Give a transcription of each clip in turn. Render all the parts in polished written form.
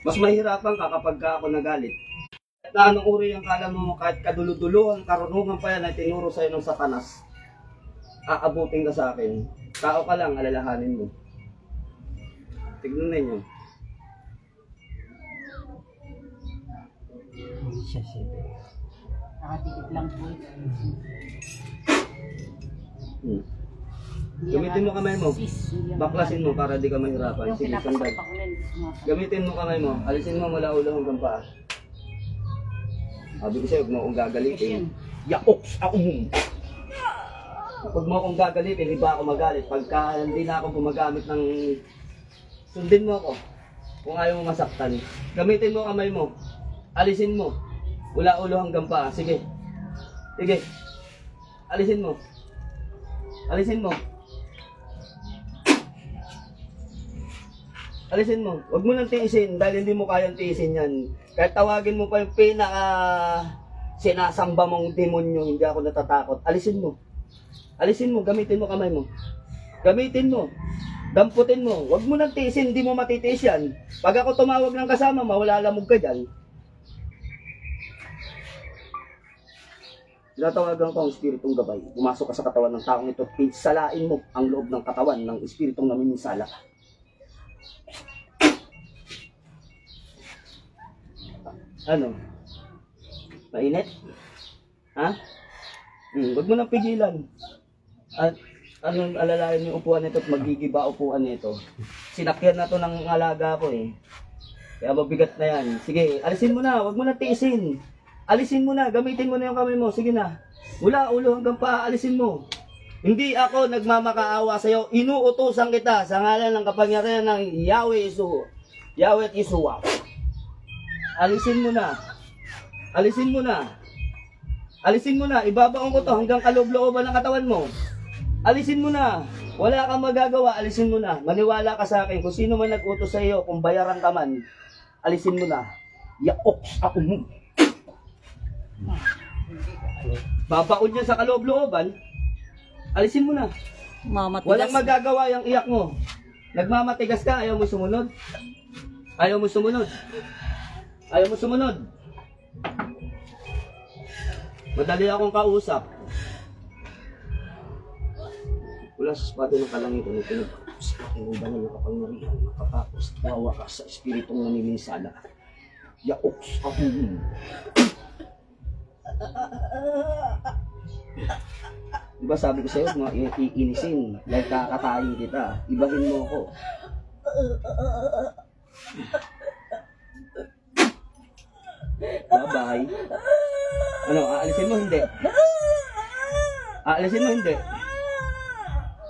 Mas mahirapan ka kapag ka ako nagalit. Kahit na anong uri ang kala mo, kahit kaduluduluhan, karunungan pa yan na tinuro sa'yo ng Satanas, aabutin ka sa akin. Tao ka lang, alalahanin mo. Tignan ninyo. Hindi siya siya. Nakatikit lang po. Gamitin mo kamay mo. Baklasin mo para di ka mahirapan. Sige, sandal. Gamitin mo kamay mo. Alisin mo mula ulo hanggang paa. Sabi ko sa'yo, huwag mo akong gagalitin. Yaoks ako mo. Huwag mo akong gagalitin, iba ako magalit. Pagka hindi na ako gumagamit ng... Sundin mo ako. Kung ayaw mo masaktan. Gamitin mo kamay mo. Alisin mo. Mula ulo hanggang paa. Sige. Sige. Alisin mo. Alisin mo. Alisin mo. Huwag mo nang tiisin dahil hindi mo kayang tiisin yan. Kahit tawagin mo pa yung pinaka sinasamba mong demonyo, hindi ako natatakot. Alisin mo. Alisin mo. Gamitin mo kamay mo. Gamitin mo. Damputin mo. Huwag mo nang tiisin, hindi mo matitiis yan. Pag ako tumawag ng kasama, mawalalamog ka dyan. Tinatawagan ko ang espiritong gabay. Pumasok ka sa katawan ng taong ito. Pinsalain mo ang loob ng katawan ng espiritong namiminsala. Ano? Mainit? Ha? Huwag mo nang pigilan. At anong alalayan yung upuan nito at magigiba upuan nito. Sinakyan na to ng alaga ko eh. Kaya mabigat na yan. Sige, alisin mo na. Huwag mo na tiisin. Alisin mo na. Gamitin mo na yung kamay mo. Sige na. Mula ulo hanggang paa, alisin mo. Hindi ako nagmamakaawa sa'yo. Inuutosan kita sa ngalan ng kapangyarihan ng Yahweh Isu. Yahweh Isuwa. Alisin mo na. Alisin mo na. Alisin mo na. Ibabaon ko to hanggang kaloob-looban ng katawan mo. Alisin mo na. Wala kang magagawa. Alisin mo na. Maniwala ka sa akin. Kung sino man nag-utos sa iyo, kung bayaran ka man, alisin mo na. Yaoks ako mo. Babaon yan sa kaloob-looban. Alisin mo na. Walang magagawa yung iyak mo. Nagmamatigas ka. Ayaw mo sumunod. Ayaw mo sumunod. Ayaw mo sumunod. Madali akong kausap. Wala sa espada ng kalangitan. Pinagpapos ka. Inuban ng kapangyarihan. Makapapos. Wawa ka sa espiritong namiminsala. Yaoks ako. Diba sabi ko sa'yo, mga iinisin. Like kakatayin kita. Ibahin mo ako. Bye-bye. Ano, aalisin mo hindi? Aalisin mo hindi?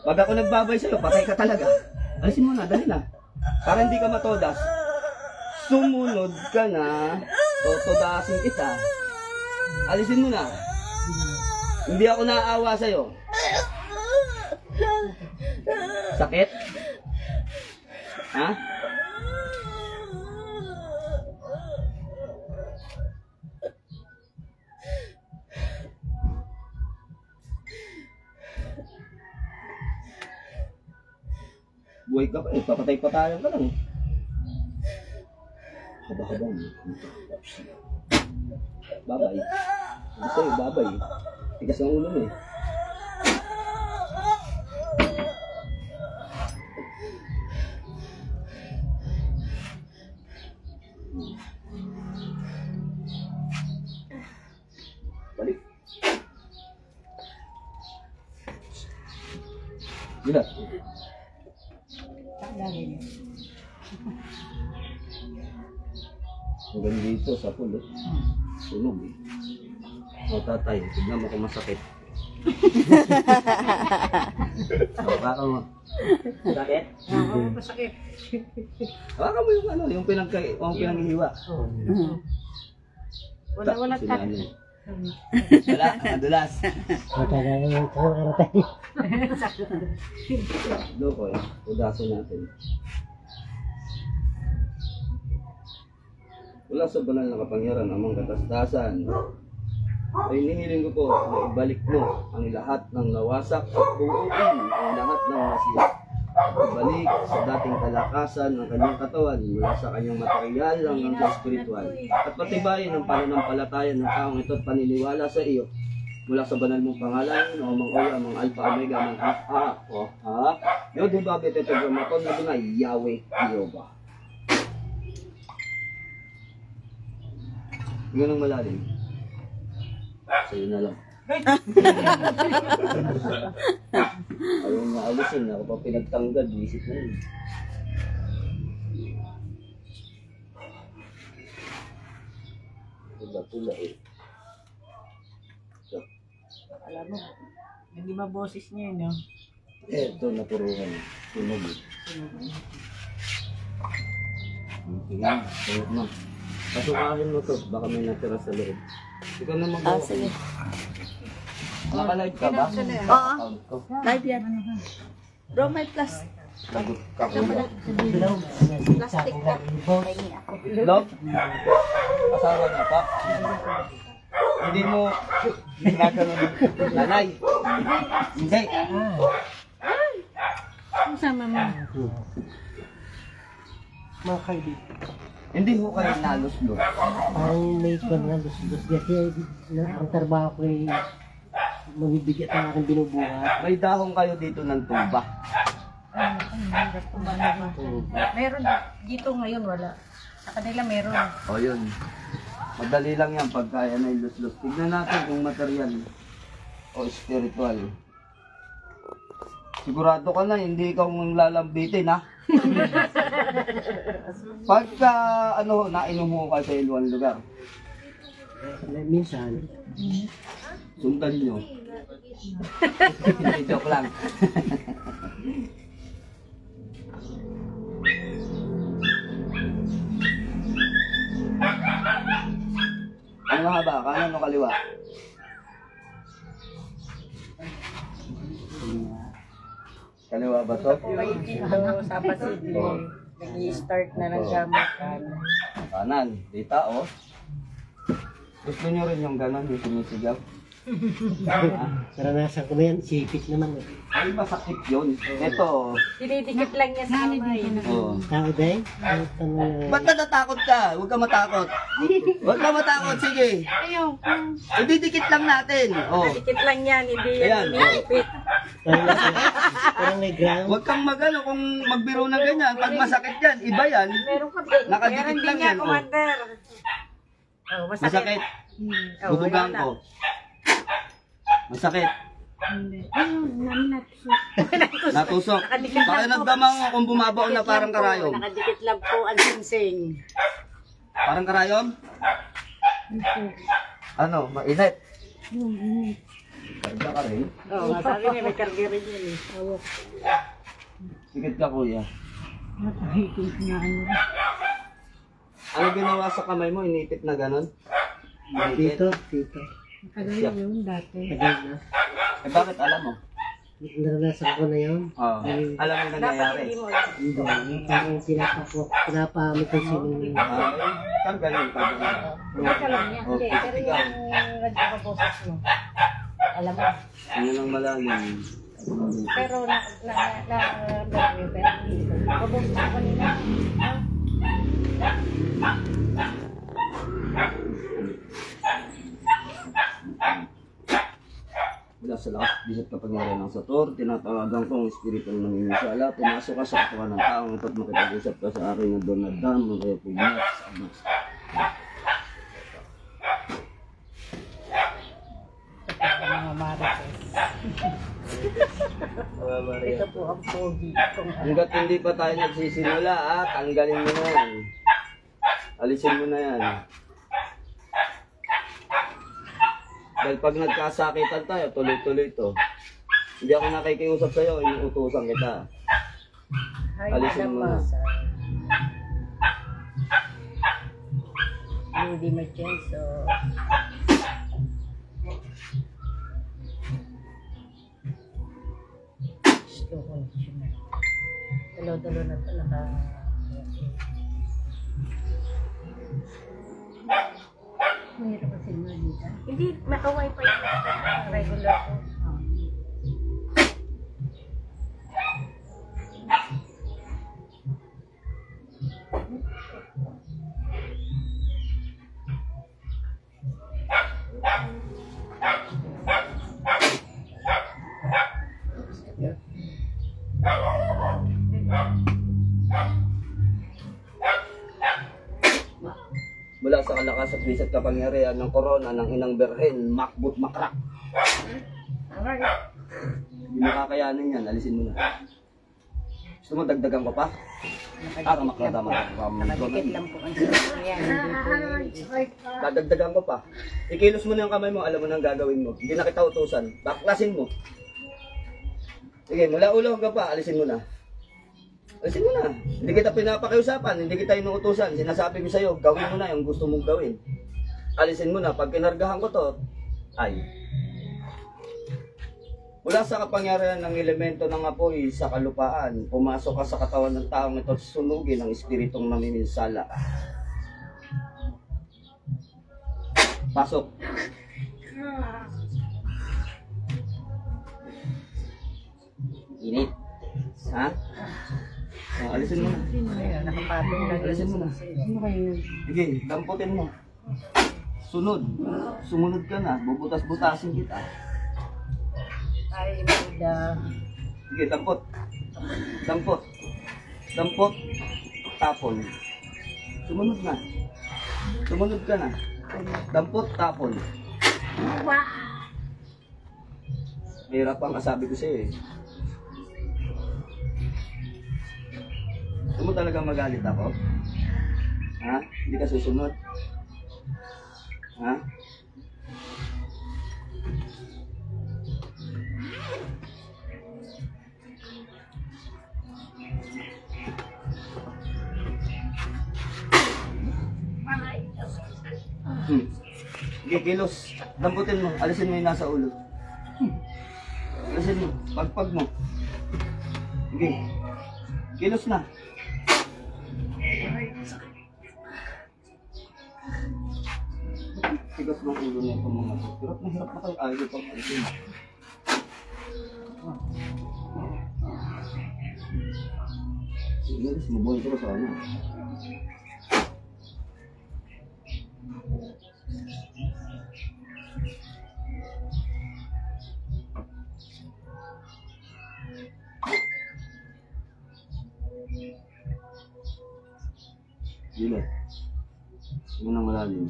Pag ako nagbabay sa'yo, patay ka talaga. Alisin mo na, dali na. Para hindi ka matodas. Sumunod ka na, totodasin kita. Alisin mo na. Hindi ako naaawa sa'yo. Sakit? Ha? Buhay ka pa eh, papatay-patayan ka lang. Haba-haba mo. Babay. Gusto yung babay. Tigas ng ulo mo eh. Balik. Gila. Maganda dito sa pulo. Sunog eh. O tatay, tignan mo kung masakit. Baka mo. Sakit? Oo, masakit. Baka mo yung ano, yung pinanghihiwa. Wala tat. Wala, madulas. Loko eh, udaso natin. Wala sa banal na kapangyarihan amang katasdasan. Ay nihiling ko po na ibalik mo ang lahat ng nawasak at buuin ang lahat ng nasira. balik sa dating kalakasan ng kanyang katawan mula sa kanyang material hanggang sa spiritual. At patibayin ang pananampalataya ng taong ito at paniniwala sa iyo mula sa banal mong pangalan, o mang Oya, mang Alpha, Omega, mang Yod, Hiba, Betetegramaton, na doon ay Yahweh, Jehovah. Ganun malalim. Sa'yo na lang. Ayaw nga alisin, ako pa pinagtanggad, isip na yun. Pula-pula eh. So, Alam mo, hindi ba boses niya yun, no? ito napuruhan. Sunog eh. Sige, sunog na. Pasukahin mo to, baka may natira sa loob. Ikaw na mag- Sige. Naka-live ka ba? Oo. Account ko. Live yan. Bro, may plastic Plastic ka. Love? Asawa niya pa? Hindi mo ginagano ng nanay? Hindi. Sama mo. Mga kaibigan. Hindi ho kayo nalos-los. Parang may kwan nga lus-lus. Kasi ang trabaho ko ay mabibigat ang aking binubuhat. May dahong kayo dito ng tuba. Meron dito ngayon, wala. Sa kanila meron. O yun. Madali lang yan pag kaya na ilus-los. Tignan natin kung material o spiritual. Sigurado ka na, hindi ikaw ang lalambitin ha. Pagka nainom mo ka sa iluang lugar, Minsan, sundan nyo. Hindi, joke lang. Ano mahaba? Kanan o kaliwa? Kaliwa ba to? Dito sa Pasidli, nag-i-start na ng gamutan. Kanan. Dita oh. Gusto nyo rin yung ganon, yung sumisigaw? naranasan ko na yan. Sipit naman. Ay, masakit yun. Ito. Dinidikit lang niya sa kamay. Oh. Tao din? Ba't natatakot ka? Huwag ka matakot. Huwag ka matakot, sige. Ayaw. Ididikit lang natin. Oh. Dikit lang yan, hindi Ayan, yan inipit. Parang may ground. Huwag kang magano kung magbiro ng ganyan. Pag masakit yan, iba yan. Meron ka din. Nakadikit Meron din lang niya, yan, oh. Commander. Oh, Masakit. Oh, Bubugang wala ko. Masakit. Natusok. Nakadikit lang po. Pakinagdamang mo kung bumabaon na parang karayom. Nakadikit lang po ang singsing. Parang karayom? Ano, mainit? Karga ka rin. Oo, oh, sabi niya may karga rin yun eh. Sikit ka kuya. Ano ginawa sa kamay mo? Inipit na ganon? Dito. Siya. Tagal na. Eh bakit alam mo? Naranasan ko na yun. Oo. Alam mo yung Dapat nangyayari. hindi mo. Hindi. Parang pinapamit ko sinong Tanggalin ka doon. Teka lang niya. Hindi, Okay, pero ikaw. yung nagpapaboses mo. Alam mo. Ano lang malalim. Pero pero hindi. Paboses ko kanina. Mula sa lakas, bisat kapag meron ng sator, tinatawagan ko ang espiritu ng nangingisala, pumasok ka sa katawan ng taong ito at makipag-usap ka sa akin na doon na dam, o kaya pugnat sa amas. Mga marites. Ito po ang pogi. Hanggat hindi pa tayo nagsisimula, tanggalin mo na yan. Alisin mo na yan. Dahil pag nagkasakitan tayo, tuloy-tuloy to. Hindi ako nakikiusap sa'yo, inuutusan kita. Alisin mo na. Hindi Machenzo. Gusto ko siya. Dalo-dalo na ito. Mayroon kasi mga dito. Hindi, maka-wifi. Regular ko. mula sa kalakas at bisit kapangyarihan ng korona ng inang berhen, makbut makrak. Hindi mo kakayanin yan, alisin mo na. Gusto mo dagdagan ko pa? Kamakla Nakadikit lang po ang sinabi yan. Hindi po yun. Dadagdagan ko pa. Ikilos mo na yung kamay mo, alam mo na ang gagawin mo. Hindi na kita utusan. Baklasin mo. Sige, mula ulo hanggang pa, alisin mo na. Alisin mo na. Hindi kita pinapakiusapan, hindi kita inuutusan. Sinasabi ko sa'yo, gawin mo na yung gusto mong gawin. Alisin mo na. Pag kinargahan ko to, ay. Mula sa kapangyarihan ng elemento ng apoy sa kalupaan, pumasok ka sa katawan ng taong ito at sunugin ang espiritong namiminsala. Pasok. Init. Ha? Oh, alisin mo na. Ayun, nakapatong lang. Alisin mo na. Sino kayo? Sige, damputin mo. Sunod. Sumunod ka na. Bubutas-butasin kita. Ay, Buddha. Sige, dampot. Dampot. Dampot. Tapon. Sumunod na. Sumunod ka na. Dampot, tapon. Mahirap ang kasabi ko sa'yo eh. Gusto mo talaga magalit ako? Ha? Hindi ka susunod? Ha? Sige, kilos. Damputin mo. Alisin mo yung nasa ulo. Alisin mo. Pagpag mo. Sige. Kilos na. Tigas ng ulo na itong mga to. Hirap na kayo. Ayaw pang alisin. Sige, sumubuhin ko sa ano. Gila. Sige nang malalim.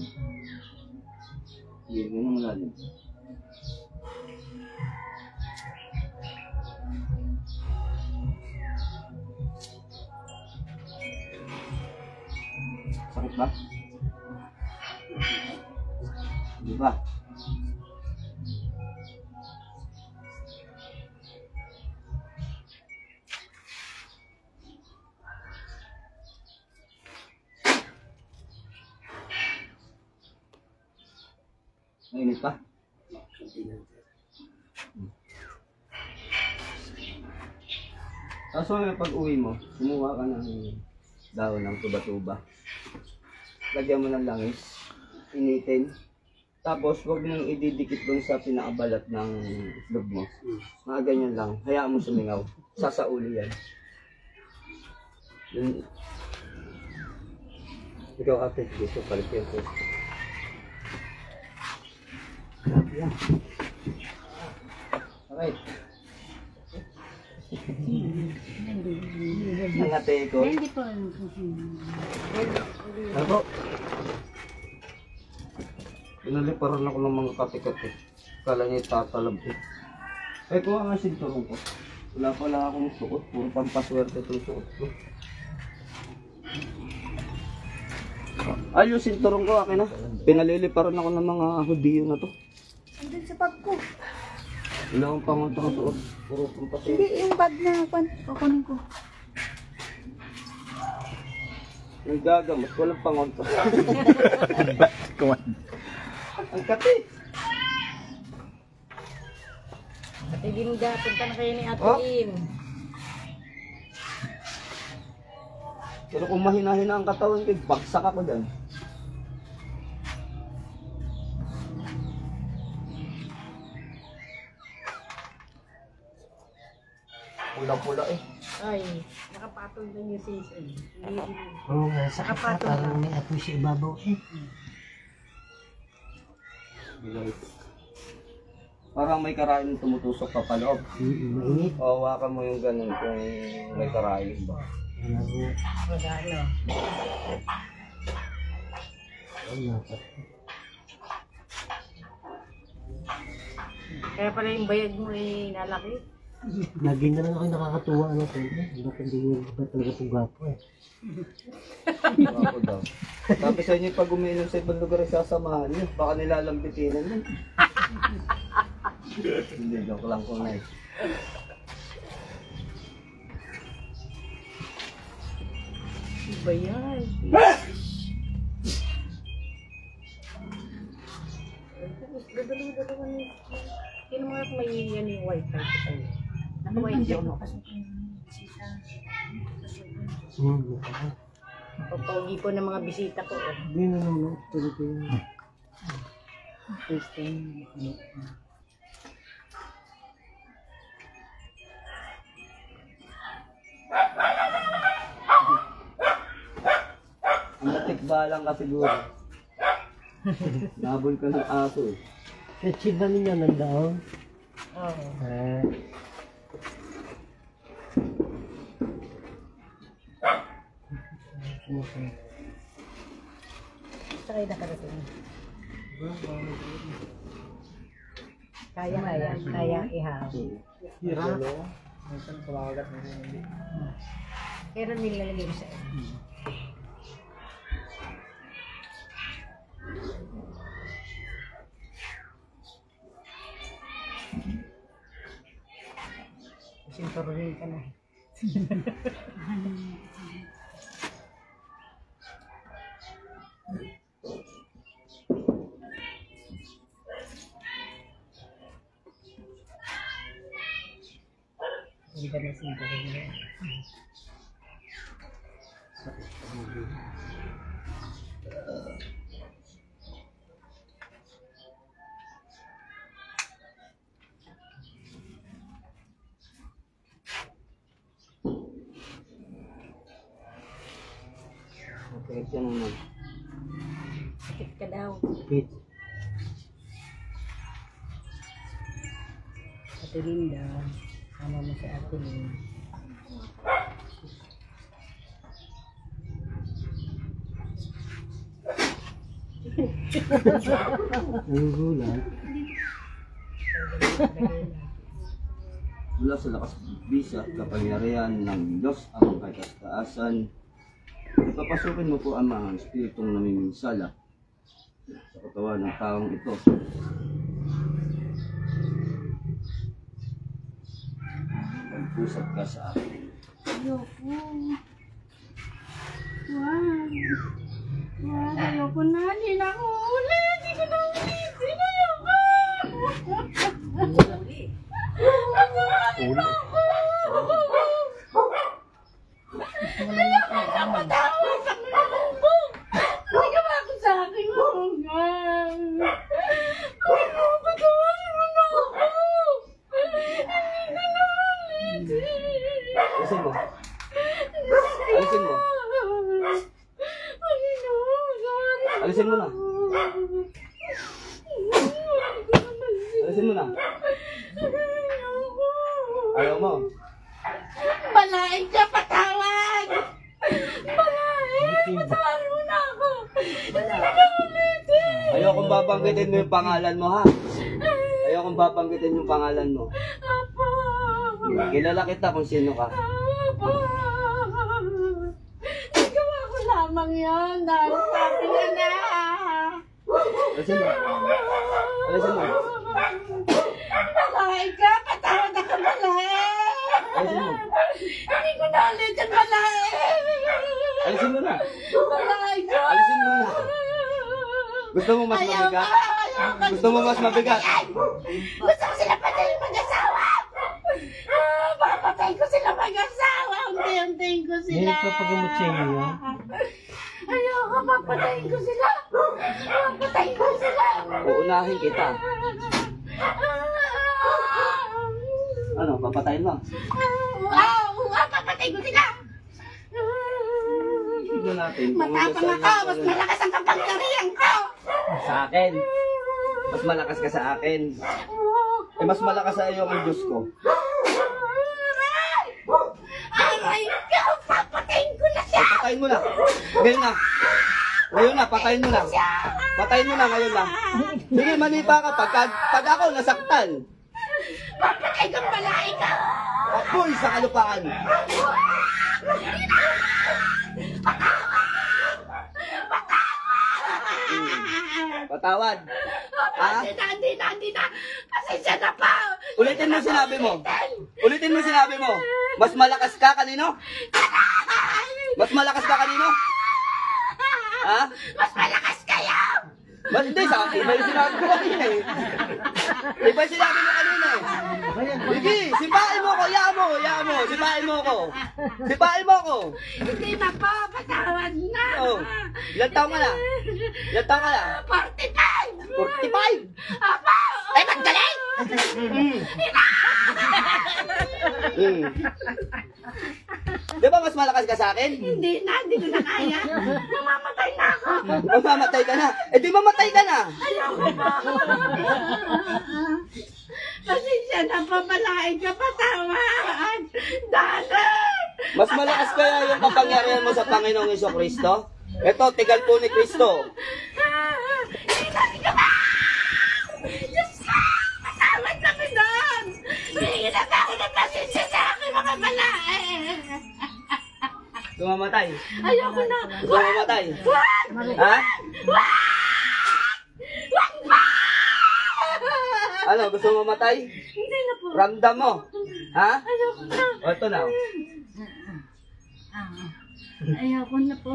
Sige nang malalim. Sakit ba? Di ba? Mainit pa? Tapos pag uwi mo, kumuha ka ng dahon ng tuba-tuba. Lagyan mo ng langis, initin. Tapos huwag mong ididikit doon sa pinakabalat ng itlog mo. Mga ganyan lang, hayaan mo sumingaw. Sasauli yan. Yun. Ikaw ate, gusto palit yan po. Yan. Okay. Ang ate ko. Hindi po. Ano po? Pinaliparan ako ng mga kati-kati. Kala niya tatalab ko. Eh, kuha nga sinturong ko. Wala pala akong suot. Puro pampaswerte itong suot ko. Ay, yung sinturong ko, akin na. Pinaliliparan ako ng mga hudiyo na to. Andun sa bag ko. Wala akong pangonto ng suot. Puro pampaswerte. Hindi, yung bag na kukunin ko. Yung gagamot, walang pangonto. Ang kati. Ate Linda, punta na kayo ni Ate Oh. Lim. Pero kung mahina-hina ang katawan ko, bagsak ako dyan. Pula-pula eh. Ay, nakapatol lang yung season. Hindi. Oo nga, sakit na parang may apoy sa ibabaw eh. Bilay. Parang may karain tumutusok pa paloob. Mainit. O, hawakan mo yung ganun kung may karain ba. Wala ko. Wala, no? Kaya pala yung bayag mo eh, nalaki. Lagi na lang ako nakakatuwa ano ko. Ba't hindi mo ba talaga itong gwapo eh. Ako daw. Sabi sa inyo, pag umiinom sa ibang lugar, sasamahan niyo. Baka nilalambitinan niyo. Hindi, joke lang ko na eh. Iba yan. Dalawa ni. Sino mga may yan yung white type sa'yo? Ano white yun? Papaugi po ng mga bisita ko. Oh. Hindi na naman. Tuloy ko yun. First time. Natikbalang ka siguro. Nabol ka ng aso eh. Sa ba ninyo nandaon? Oo. Basta kayo nakarating. Kaya ihaw. Pero nilalagay ko sa iyo. Sinturuhin ka na. Hindi ka na sinturuhin. Sakit ka naman. Sakit ka daw. Sakit. Ate Linda, sama mo si Ate Linda. Nagugulat. Mula sa lakas bisa at kapangyarihan ng Diyos ang kayastaasan, ipapasukin mo po ang mga espiritong namiminsala sa katawan ng taong ito. Magpusap ka sa akin. Ayoko. Wag. Wag, ayoko na. Hindi na ako uli. Hindi ko na ulitin. Ayoko. Ulo. Ayoko na patawad. Ang lulubog. Hindi ka ba ako sa akin? Huwag. Ayoko, patawarin mo na ako. Hindi ko na ulitin. Alisin mo. Alisin mo. Alisin mo na. Alisin mo na. Ayaw mo. Balain ka, patawad! Balain! Patawad mo na ako! Hindi ka ulitin! Ayaw kong babanggitin mo yung pangalan mo, ha? Ayaw kong babanggitin yung pangalan mo. Apo! Kilala kita kung sino ka. Apo! Nagawa ko lamang yun dahil sabi niya na! Alisin mo. Alisin mo. Balain ka! Patawad ako, balain! Alisin mo. Hindi ko na ulitin, balain! Alisin mo na. Balain ka! Alisin mo na. Gusto mo mas mabigat? Gusto mo mas mabigat? Gusto ko sila patayin mag-asawa! Papatayin ko sila mag-asawa! Unti-untiin ko sila! May nagpapagamot sa inyo yan? Ayoko, papatayin ko sila! Papatayin ko sila! Uunahin kita. Ano, papatayin mo? Papatayin ko sila! Tignan natin. kung Matapang saan ako! Mas malakas ang kapangyarihan ko! Sa akin. Mas malakas ka sa akin. Eh, mas malakas sa iyo ang Diyos ko. Aray ka! Papatayin ko na siya! Papatayin mo na. Ngayon na. Ngayon na, patayin mo na. Patayin mo na, ngayon na. Sige, manipa ka. Pag ako nasaktan. Papatay kang balay ka! Apoy sa kalupaan. Patawad. Ha? Hindi na! Pasensya na pa! Ulitin mo sinabi mo. Ulitin mo sinabi mo. Mas malakas ka kanino? Mas malakas ka kanino? Ha? Mas malakas kayo! Mas hindi sa akin. Iba yung sinabi ko kanina eh. Iba yung sinabi mo kanina eh. Sige, sipain mo ko. Yaan mo. Sipain mo ko. Sipain mo ko. Hindi na po! Patawad na! Oh. Ilan taong ka na? Ilan taong ka na? 45! 45! Apa! Ay, maggaling! Di ba mas malakas ka sa akin? Hindi ko na kaya. Mamamatay na ako. Mamatay ka na. Eh di mamatay ka na. Ayoko pa. Pasensya na pa, malaking ka, patawad. Dali! Mas malakas kaya yung kapangyarihan mo sa Panginoong Jesucristo? Ito, tigal po ni Kristo. Hindi ka ba? Diyos ka! Patawad na ko doon! Hindi na ba ako ng pasensya sa aking mga malaking? Tumamatay. Ayoko na. Tumamatay. Wag! Ha? Wag pa! Ano, gusto mo mamatay? Hindi na po. Ramdam mo. Ha? Ayoko na. O, ito na. Ayoko na po.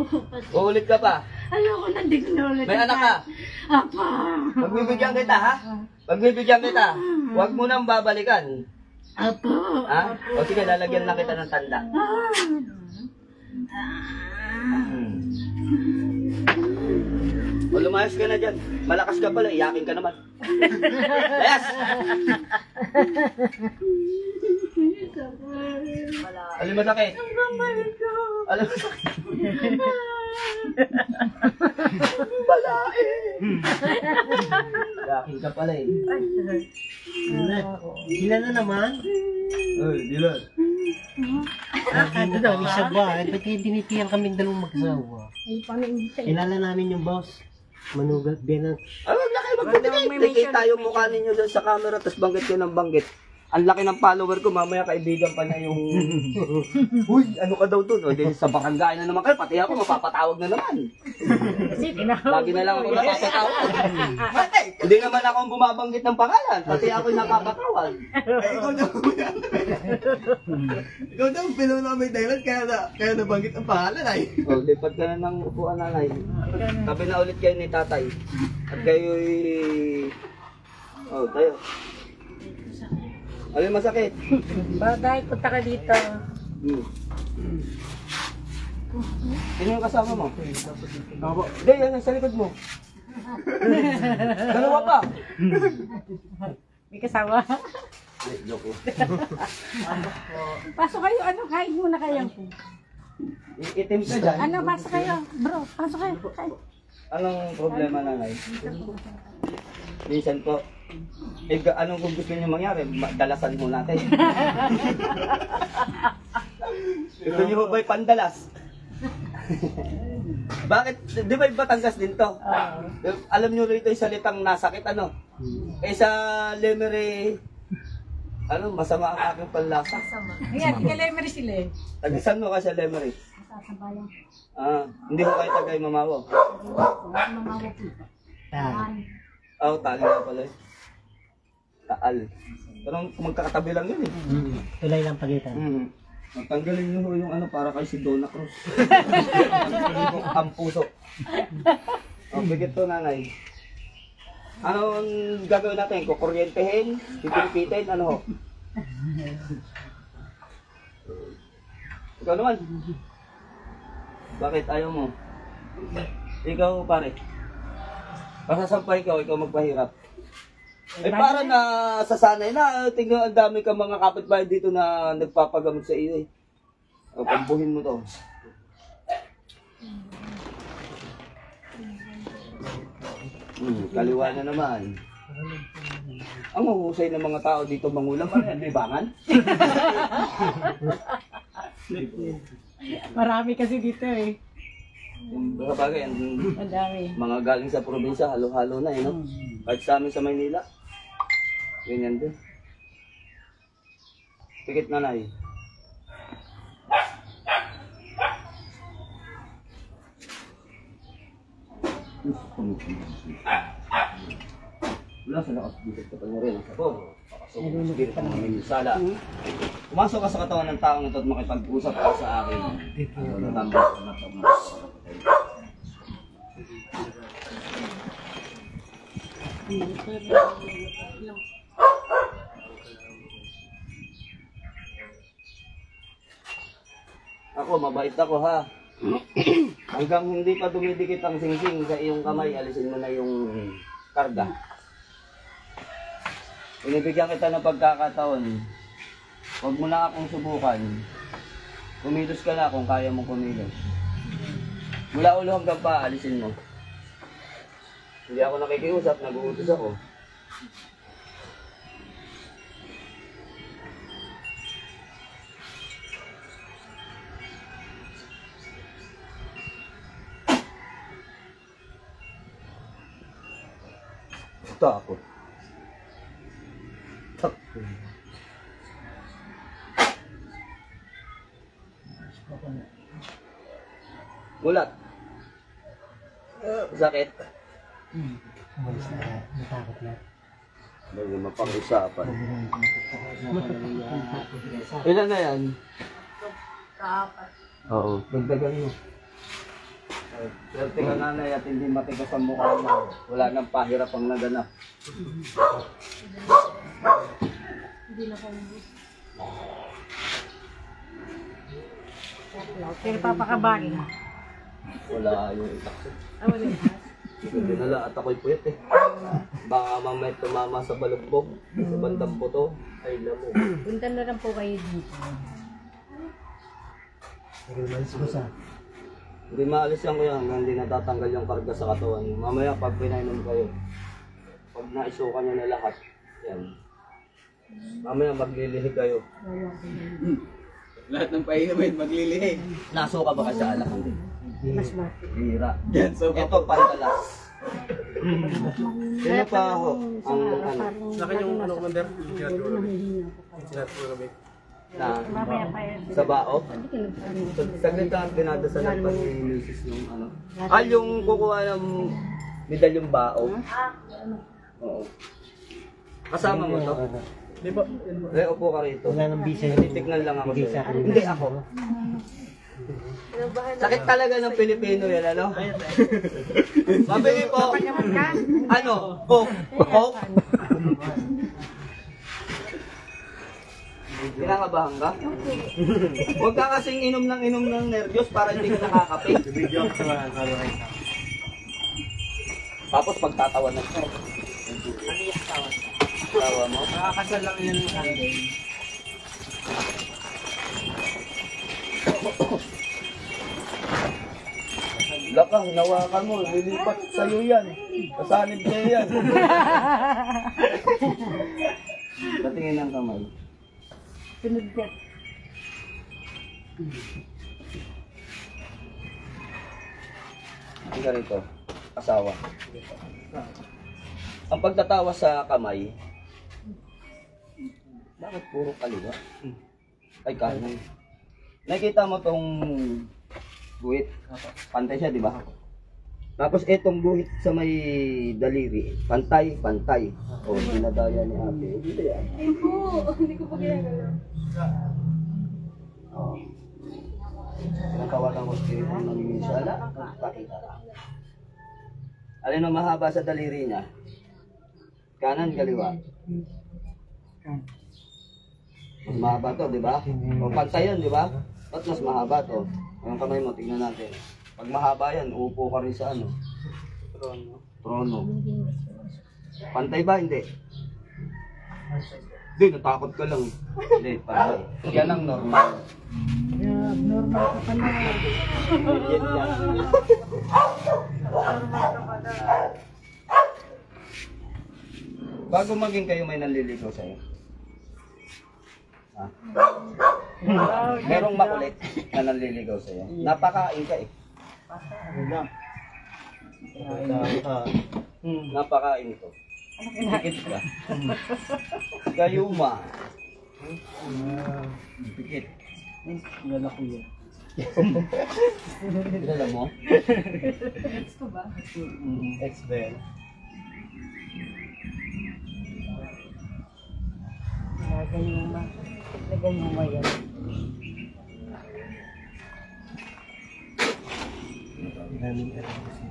Uulit ka pa. Ayoko na, hindi ko na ulit. May anak ka. Apa. Pagbibigyan kita, ha? Pagbibigyan kita. Huwag mo nang babalikan. Apa. Ha? O sige, lalagyan na kita ng tanda. O lumayas ka na dyan. Malakas ka pala, iyakin ka naman. Layas! Alam mo sakit? Alam mo sakit? Balae! Iyakin ka pala eh. Sila na naman. Ay, dilan. Ano daw, isa ba? Ba't kayo dinitiyan kaming dalawang mag-asawa? Kilala namin yung boss. Manugat Benang. Ay, wag na kayo magpapigay. Nakita yung mukha ninyo dyan sa camera, tapos banggit ko ng banggit. Ang laki ng follower ko, mamaya kaibigan pa na yung... Uy, ano ka daw dun? O, di, sa barangay na naman kayo, pati ako, mapapatawag na naman. Lagi na lang ako napapatawag. Hindi naman ako ang bumabanggit ng pangalan, pati ako yung napapatawag. Ikaw daw, pinaw na may dahilan, kaya nabanggit ang pangalan ay. O, lipat ka na ng upuan nanay. Tabi na ulit kayo ni tatay. At kayo'y... O, tayo. Alin masakit? Bagay, punta ka dito. Sino yung kasama mo? Ako. Hindi, yan sa likod mo. Dalawa pa. May kasama. Joke. Pasok kayo, ano, kain muna kayo. Itim ka dyan. Ano, pasok kayo. Bro, pasok kayo. Kain. Anong problema nanay? Minsan po. Eh, anong kung gusto niyo mangyari? Dalasan mo natin. Gusto niyo ba'y pandalas? Bakit? Di ba Batangas din to? Alam niyo rito yung salitang nasakit, ano? Eh sa Lemery, ano, masama ang aking panlasa. Ayan, ikalemeri sila eh. Tagisan mo ka sa Lemery. Hindi ko kayo tagay mamawo. Oh, tali nga pala eh. Taal. Pero magkakatabi lang yun eh. Tulay lang pagitan. Tanggalin niyo ho yung ano para kay si Donna Cruz. Tanggalin ko ang puso. Oh, bigit to nanay. Ano ang gagawin natin? Kukuryentehin? Pipilipitin? Ano ho? Ikaw naman. Bakit ayaw mo? Ikaw pare. Pasasampay ka, ikaw magpahirap. Eh para na sasanay na, tingnan ang dami kang mga kapitbahay dito na nagpapagamot sa iyo eh. O, pambuhin mo to. Kaliwa na naman. Ang huhusay ng mga tao dito mangulam, ano yan, libangan? Marami kasi dito eh. Yung bagay, Ang dami. mga galing sa probinsya, halo-halo na no? Kahit sa amin sa Maynila. Ganyan din. Pikit na nai. Wala sa lakas dito ka pa rin. Ako, pakasok spirit ng mga minisala. Pumasok ka sa katawan ng taong ito at makipag-usap ka sa akin. Ano na tambas na tambas. Ako, mabait ako ha. Hanggang hindi pa dumidikit ang singsing sa iyong kamay, alisin mo na yung karga. Inibigyan kita ng pagkakataon. Huwag mo na akong subukan. Kumilos ka na kung kaya mong kumilos. Mula ulo hanggang pa, alisin mo. Hindi ako nakikiusap, nag-uutos ako. Ito ako. Takbo. Mulat. Sakit. Umalis na. Natakot na. Bago mapag-usapan. Ilan na yan? Kaapat. Oo, dagdagan mo. Swerte ka nanay at hindi matigas ang mukha mo. Wala nang pahirap ang naganap. Hindi na po. Pero papakabali na. Wala yung itak. Wala yung Dinala at ako'y puyat eh. Baka mamay tumama sa balugbog, sa bandang puto. Ay, lamo. Punta na lang po kayo dito. Pero umalis ko sa. Hindi maalis yan kuya hanggang hindi natatanggal yung karga sa katawan. Mamaya pag pinainom kayo, pag naisukan nyo na lahat, yan. Mamaya maglilihi kayo. Lahat ng painumin, maglilihi. Nasuka ba kasi sa alak? Hindi. Mas mati. Bira. Yan, so Ito pantalas. Sino pa ako? Ang ano? sa akin yung ano commander, sinaturo kami. Sinaturo kami. Na, Mamaya pa yan. sa bao? Hindi ka nagpaano. Saglit lang dinadasalan pa ni Mrs. nung ano. Yung kukuha ng medalyong bao. Oo. Kasama mo to? Di ba? Leo upo ka rito. Wala nang bisa. Titignan lang ako Bigay sa'yo. sa akin. Hindi ako. Sakit talaga ng Pilipino yan, ano? Mabili po. Ano? Coke. Coke? Kinakabahan ka? Huwag ka kasing inom ng nervyos para hindi ka nakakape. Tapos pagtatawan ng ko. Tawa mo? Nakakasal lang yan ng Sunday. Lakang, hinawakan mo. Lilipat sa'yo yan. Kasanib sa'yo yan. Patingin ng kamay. Sunod ka. Hindi ka rito. Asawa. Ang pagtatawa sa kamay, bakit puro kaliwa? Ay, kanan. Nakita mo tong guhit. Pantay siya, di ba? Tapos itong guhit sa may daliri, pantay. O, dinadaya ni ate. Hindi yan. Hindi ko pa ginagawa. Oo. Pinatawagan ko spirit ng naniniwala. Pakita ka. Alin ang mahaba sa daliri niya? Kanan, kaliwa. Mas mahaba to, di ba? O pantay yan, di ba? At mas mahaba to. Ang kamay mo, tingnan natin. Pag mahaba yan, upo ka rin sa ano? Trono. Pantay ba? Hindi. Hindi, natakot ka lang. Hindi, pantay. Yan ang normal. Normal ka pala. Yan yan. Bago maging kayo may nanliligaw sa'yo. Ha? Merong makulit na nanliligaw sa'yo. Napakain ka eh. Wala. Napakain ito. Pikit ka. Gayuma. Pikit. Wala ko yun. Kilala mo? Gusto ba? Ex-bell. Lagay mo yan. Daming alam kasi.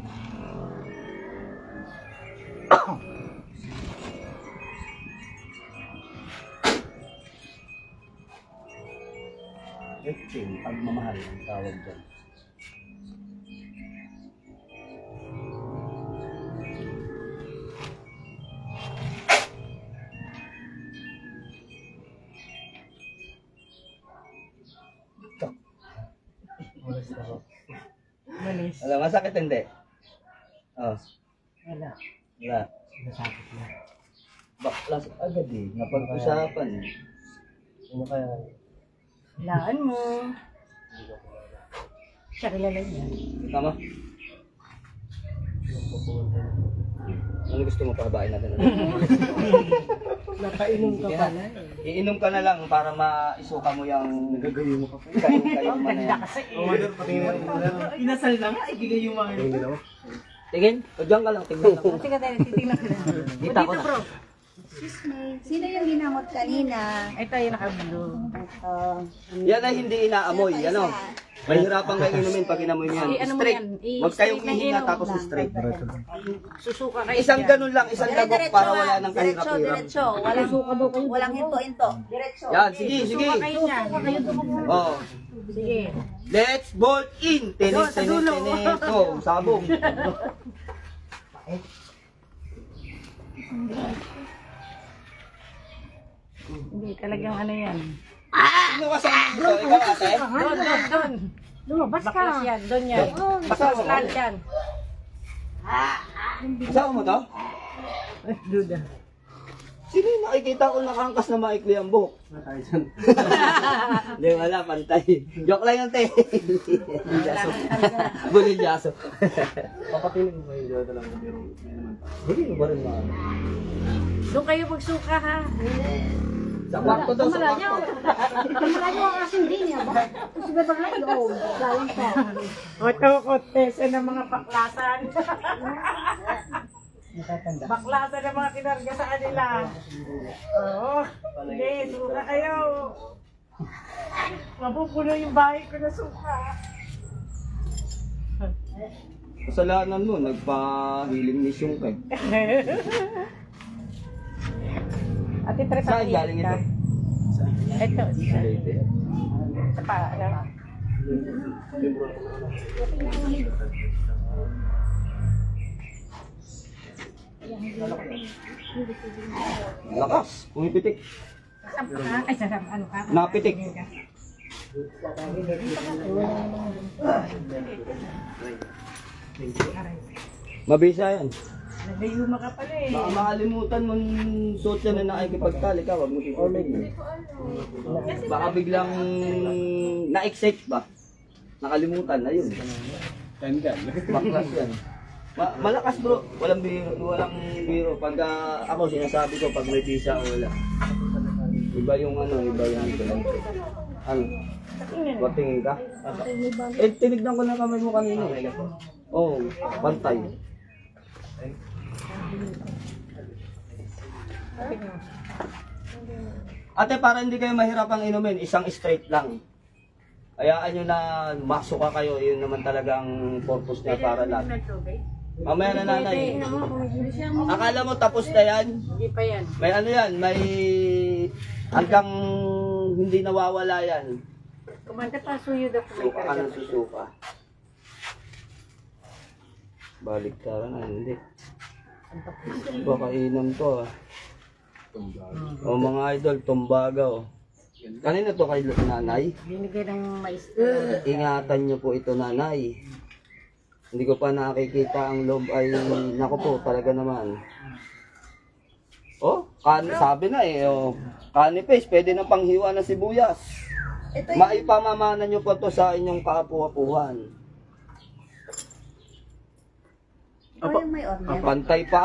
Etching, pagmamahal ang tawag dyan. Oras na ako. Malis. Alam, masakit hindi? Oh, Wala. wala. Nasakit na. Baklas agad eh. Napag-usapan eh. Ano kaya? Laan mo. Siya kilala niya. Tama? Pupunta na. Ano gusto mo pahabain natin? Nakainom ka pala Iinom ka na lang para maisuka mo yung Nagagayo mo ka pa. kayo man na yan. kasi Oh, mother, patingin mo. Inasal na nga, igigay yung mga yun. Tingin? O dyan ka lang, tingnan ako. Teka tayo, titignan ko lang. Kita ko na. Bro. Sino yung ginamot kanina? Ay tayo nakablue. Yan ay hindi inaamoy, ano? Mahirapan kayong inumin pag inamoy niyan. Ano mo Straight. yan? Huwag kayong I-straight na hihinga inom. tapos straight. Susuka kayo Isang dyan. ganun lang, isang dagok para wala nang Diretso, kahirap-hirap. diretso. Walang hinto-hinto. Diretso. Yan, sige, sige. Susuka kayo dyan. Oh. Sige. Let's bolt in. Tinis, Sa tinis, dulo. tinis. Oh, sabog. Hindi, talagang ano yan. Sino kasama mo dito? Ikaw ate? Doon. Lumabas Baklas yan, doon yan. Kasama mo? Baklas yan. Kasama mo to? Duda. Sino yung nakikita ko nakangkas na maikli ang buhok? Hindi, wala, pantay. Joke lang yung te. Bulilyaso. Papatilin mo kayo dito lang. Pero may naman. Huli mo ba rin mga? Doon kayo magsuka ha. Sa kwarto daw, sa kwarto. Malayo ang asin din niya. Kasi ba ba nga loob? Galing pa. Oto-kotese ng mga baklasan. Baklasan ng mga kinarga sa kanila. Oo. Hindi, suka kayo. Mapupuno yung bahay ko na suka. Kasalanan mo, nagpa-healing mission ka. Ate, trepa Saan galing ito? Ito. Sa Leyte. Sa paalam. Lakas, pumipitik. Ay, sarap. Ano ka? Napitik. Mabisa yan. Nagayuma ka pala eh. Baka makalimutan mong suot yan na nakikipagtali ka, wag mo susutin. Baka biglang na-excite ba? Nakalimutan, ayun. Tanggal. Baklas yan. Malakas bro, walang biro. Pag ako sinasabi ko pag may visa o wala. Iba yung iba yung ano? Patingin ka? Eh, tinignan ko na kamay mo kanina. Oo, pantay. Ate, para hindi kayo mahirapang inumin, isang straight lang. Hayaan nyo na masuka kayo, yun naman talagang purpose niya para lahat. Mamaya na nanay. Akala mo tapos na yan? Hindi pa yan. May ano yan, may hanggang hindi nawawala yan. Kumanda pa suyo daw kung may Suka ka karga. ng susuka. Balik tara na, hindi. Baka inom to ah. O mga idol, tumbaga oh. Kanina to kay nanay? Binigay ng mais. Ingatan niyo po ito nanay. Hindi ko pa nakikita ang loob ay, nako po, talaga naman. Oh, sabi na eh, oh. Kanipes, pwede na panghiwa na sibuyas. Maipamamana niyo po to sa inyong kaapu-apuhan. Ikaw yung may order. Pantay pa.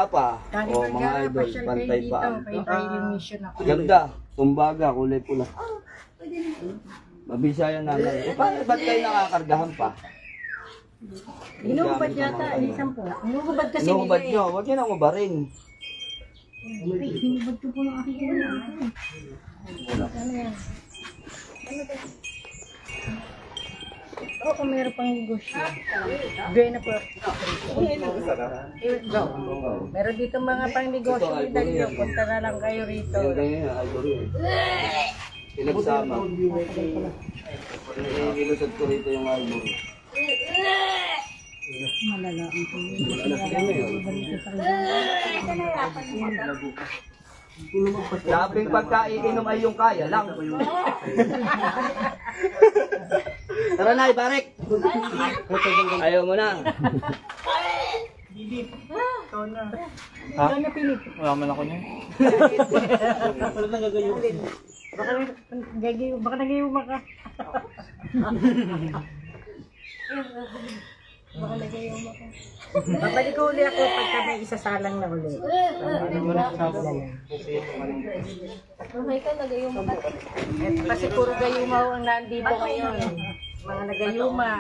Kali O mga Vergara, idol, pasyal pantay kayo pa. dito. May training mission ako. Ganda, kumbaga, kulay pula. Mabisaya naman. Paano ba't kayo nakakargahan pa? Hinubad yata, isang po. Hinubad kasi Inuubad nila nyo, huwag nyo nang ubarin. Hinubad ko po ng aking ulo. Ano yan? Ano ba? Oo, kung meron pang negosyo. Gaya na po. Go. Meron dito mga pang negosyo. Dali nyo, punta na lang kayo rito. Yung ganyan, idol yun. Pinagsama. Ilusot ko rito yung idol. Malala ang Labing pagkaiinom ay yung kaya lang. Tara na, ibarek! Ayaw mo na. Ha? Pilip. Wala man ako niya. Baka nagayuma ka. Baka nagayuma ka. Babalik ko uli ako pagka may isasalang na uli. Okay ka, nagayuma ka. Kasi puro gayuma ang nandito ngayon. Mga nagayuma.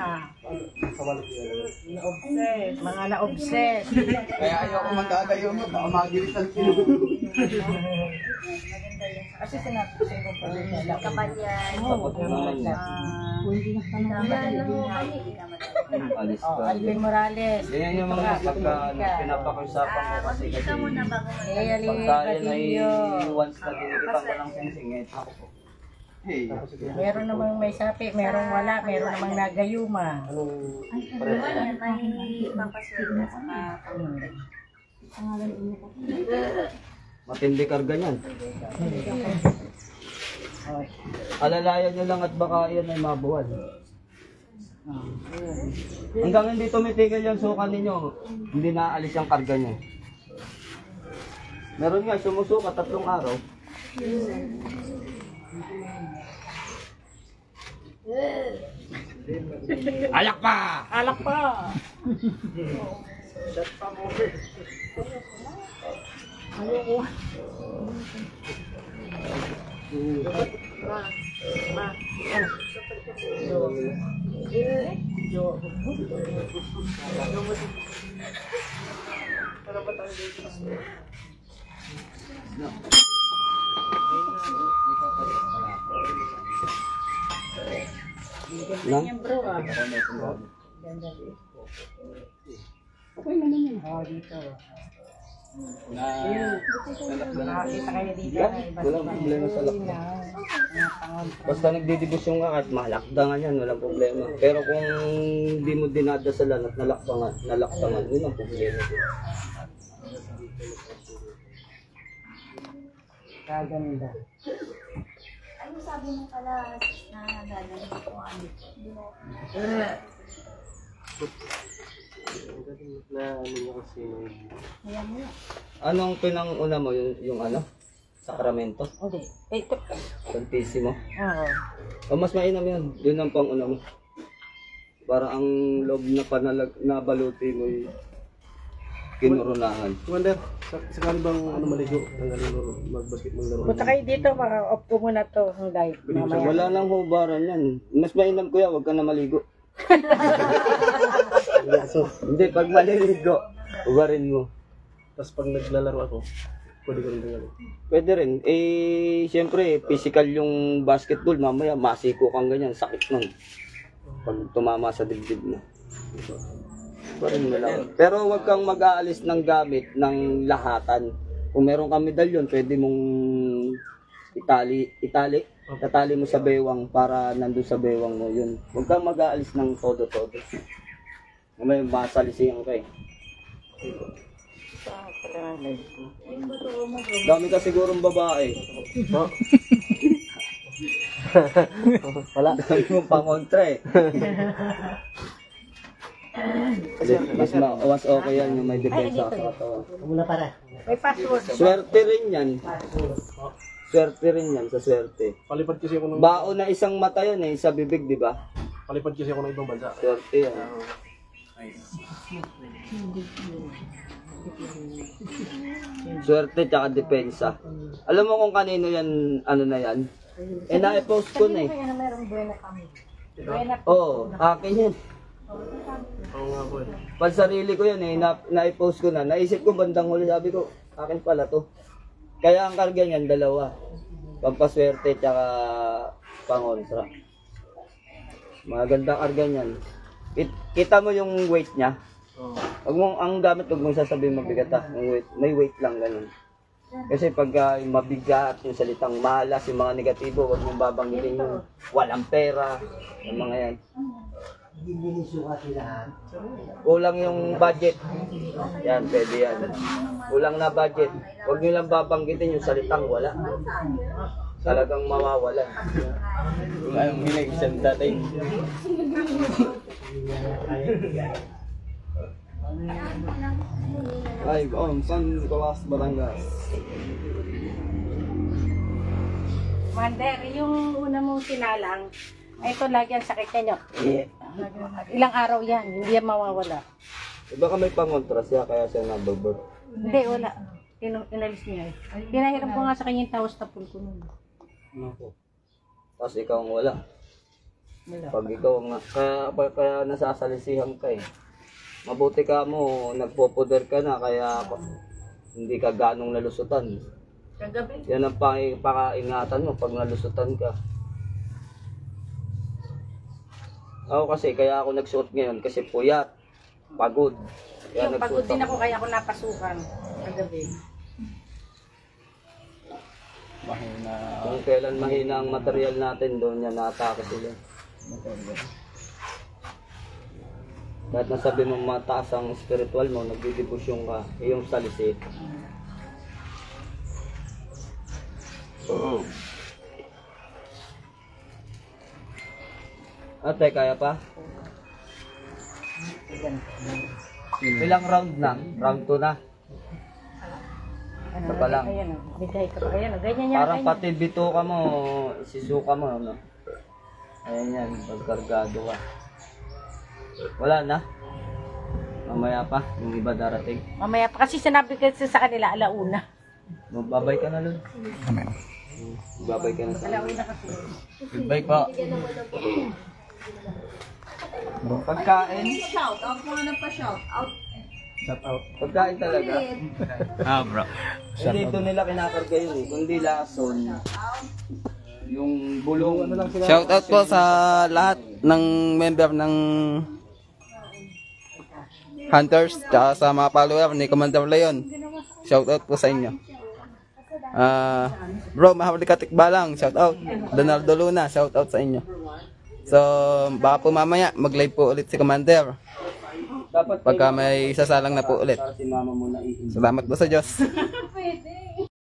Na-obsess. Mga na-obsess. Kaya ayoko magkagayo mo, baka magilitan sila. Kasi sinabi ko sa iyo pa rin nila. Kapanyan. Alis Oh, ka. Alvin Morales. Ganyan yung mga pagka pinapakiusapan mo kasi Kita mo na bago Ali pagka yan ay Padillo. once na tinikitan mo ng singsingit. Hey, Meron namang may sapi, merong wala, meron namang nagayuma. may papaswerte sa mga Matindi karga niyan. Alalayan nyo lang at baka yan ay mabuwan. Hanggang hindi tumitigil yung suka ninyo, hindi naaalis yung karga niya. Meron nga, sumusuka 3 araw. Alak pa! Alak pa! Ayoko. Lang? Yan bro ah. Okay naman yun. Oh, dito. Na, Nakakita kayo dito. yan, walang problema sa lakda. Basta nagdidibus yung akat, malakdangan yan, walang problema. Pero kung hindi mo dinadasalan at nalakdangan, yun ang problema. Kaganda. Ano sabi mo pala na gagawin ko ano? Hindi mo. Ayan mo na. Anong pinanguna mo, yung ano? Sakramento? Hindi. Ito. Santissimo? Oo. O mas mainam yun, yun ang panguna mo. Para ang loob na nabaluti mo yung kinurunahan. Wonder, sakali bang ano maligo? Mag-basketball laro? Punta kayo dito, off ko muna to ang live. Mamaya. Wala nang hubaran yan. Mas mainam kuya, huwag ka na maligo. Hindi, pag maliligo, hubarin mo. Tapos pag naglalaro ako, pwede ko rin tingnan. Pwede rin. Eh, siyempre, physical yung basketball. Mamaya, masiko kang ganyan. Sakit nun. Pag tumama sa dibdib mo. Hubarin mo lang. Pero huwag kang mag-aalis ng gamit ng lahatan. Kung meron kang medalyon, pwede mong tatali mo sa bewang para nandun sa bewang mo yun. Huwag kang mag-aalis ng todo-todo. May masalisihan ka eh. Dami ka sigurong babae. Wala. Dami mong pangontra eh. Mas okay yan yung may depensa sa katawan. Muna para. May password. Swerte rin yan. Swerte rin yan, sa swerte. Palipad kasi ako ng Bao na isang mata yan eh, sa bibig, di ba? palipad kasi ako ng ibang bansa. Swerte yan. Swerte tsaka depensa. Alam mo kung kanino yan, ano na yan? Na-post ko na eh. Kaya na merong buena kami. Buena Oo, akin yan. Pag sarili ko yan eh, na-post ko na. Naisip ko bandang huli, sabi ko, akin pala to. Kaya ang karga niyan, dalawa. Pampaswerte tsaka pangontra. Magandang karga niyan. Kita mo yung weight niya. Wag mong, ang gamit, wag mong sasabihin mabigat ha. May weight lang ganun. Kasi pagka mabigat, yung salitang malas, yung mga negatibo, wag mong babanggitin yung walang pera, yung mga yan. Hindi sukat lahat. Kulang yung budget. Yan, pwede yan. Kulang na budget. Huwag nyo lang babanggitin yung salitang wala. Talagang mawawala. Kung anong bilang isang dating. Ay, San Nicolas Batangas. Mander, yung una mong sinalang, ito lagi ang sakit niya. Ilang araw yan, hindi yan mawawala. Baka may pangontra siya, kaya siya nababot. Hindi, wala. Inalis niya eh. Pinahiram ko nga sa kanya yung tawas tapul ko nun. Tapos ikaw ang wala. Pag ikaw nga, kaya nasasalisihan ka eh. Mabuti ka mo, nagpopoder ka na, kaya hindi ka ganong nalusutan. Kagabi? Yan ang pakaingatan mo pag nalusutan ka. Ako kasi, kaya ako nagsuot ngayon kasi puyat, pagod. Kaya Yung pagod din ako, ako. kaya ako napasukan. Kagabi. Kung kailan mahina ang material natin, doon yan naatake sila. Kahit nasabi mo mataas ang spiritual mo, nagdidibusyon ka, yung salisi. Ate, kaya pa? Ilang round na? Round 2 na? Ano, Ito pa lang. Ayan o, bigay ka pa. Ayan o, ganyan yan. Parang ganyan. pati bito ka mo, isisuka mo, ano? Ayan yan, pagkargado ka. Wala na? Mamaya pa, yung iba darating. Mamaya pa, kasi sinabi ko sa kanila, alauna. Babay ka na, Lord. Amen. Babay ka na sa Alauna kasi. Goodbye po. Pagkain. Shout out mo na pa shout out. Shout out. Pagkain talaga. Bro. Hindi ito nila kinakarga yun eh. Kundi lason. Yung bulong. Shout out po sa lahat ng member ng Hunters tsaka sa mga follower ni Commander Leon. Shout out po sa inyo. Bro, mahawali ka tikbalang. Shout out. Donaldo Luna, shout out sa inyo. So, baka po mamaya mag-live po ulit si Commander. Dapat Pagka may sasalang na po ulit. si mama mo na iin. Salamat po sa Diyos.